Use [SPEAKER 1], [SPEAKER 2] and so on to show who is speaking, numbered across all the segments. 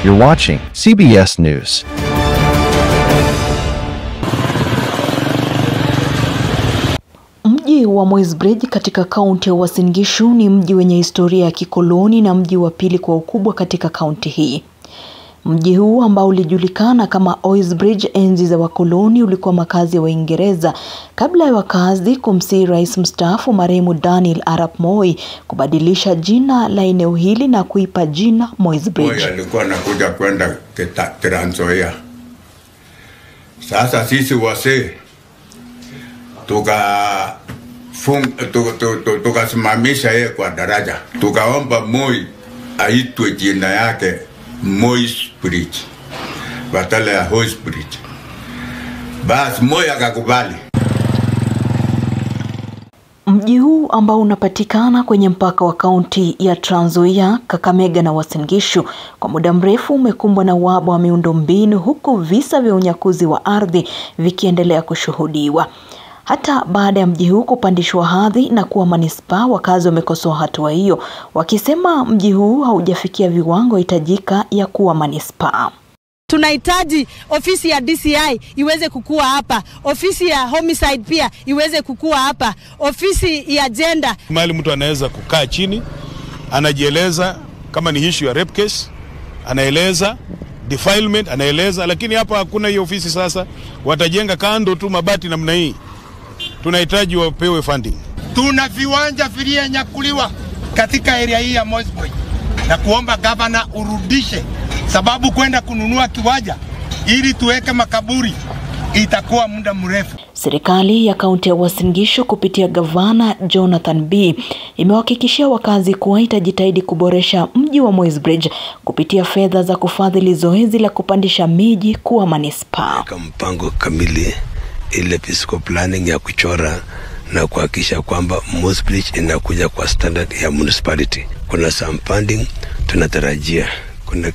[SPEAKER 1] You're watching CBS News.
[SPEAKER 2] Mji wa Moisbridge katika kaunti ya Uasin Gishu ni mji wenye historia ya kikoloni na mji wa pili kwa ukubwa katika kaunti hii. Mji huu ambao ulijulikana kama Moisbridge enzi za wakoloni ulikuwa makazi ya Waingereza kabla ya wakazi kumsihi rais mstaafu marehemu Daniel Arap Moi kubadilisha jina la eneo hili na kuipa jina Moisbridge.
[SPEAKER 3] Moi alikuwa anakuja kwenda Trans Nzoia. Sasa sisi wase tukasimamisha yeye kwa daraja. Tukaomba Moi aitwe jina yake Moisbridge badala ya Moisbridge. Basi Moi akakubali.
[SPEAKER 2] Mji huu ambao unapatikana kwenye mpaka wa kaunti ya Trans Nzoia, Kakamega na Uasin Gishu kwa muda mrefu umekumbwa na uhaba wa miundombinu, huku visa vya unyakuzi wa ardhi vikiendelea kushuhudiwa. Hata baada ya mji huu kupandishwa hadhi na kuwa manispaa, wakazi wamekosoa hatua hiyo, wakisema mji huu haujafikia viwango hitajika ya kuwa manispaa.
[SPEAKER 4] Tunahitaji ofisi ya DCI iweze kukua hapa, ofisi ya homicide pia iweze kukua hapa, ofisi ya gender.
[SPEAKER 5] Mahali mtu anaweza kukaa chini, anajieleza kama ni issue ya rape case, anaeleza defilement, anaeleza, lakini hapa hakuna hiyo ofisi. Sasa watajenga kando tu mabati namna hii. Tunahitaji wapewe funding.
[SPEAKER 6] Tuna viwanja vilienyakuliwa katika area hii ya Moisbridge na kuomba gavana urudishe, sababu kwenda kununua kiwanja ili tuweke makaburi itakuwa muda mrefu.
[SPEAKER 2] Serikali ya kaunti ya Uasin Gishu kupitia gavana Jonathan B imewahakikishia wakazi kuwa itajitahidi kuboresha mji wa Moisbridge kupitia fedha za kufadhili zoezi la kupandisha miji kuwa manispaa.
[SPEAKER 7] Mpango kamili ile physical planning ya kuchora na kuhakikisha kwamba Moisbridge inakuja kwa standard ya municipality. Kuna some funding tunatarajia. Kuna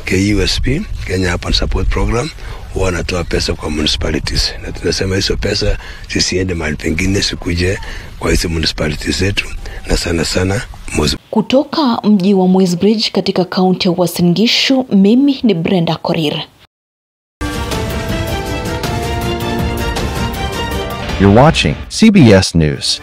[SPEAKER 7] KUSP, Kenya Urban Support Program, wanatoa pesa kwa municipalities. Na tunasema hizo pesa zisiende mahali pengine, sikuje kwa hizo municipalities zetu na sana sana
[SPEAKER 2] Kutoka mji wa Moisbridge katika kaunti ya Uasin Gishu, mimi ni Brenda Korir.
[SPEAKER 1] You're watching CBS News.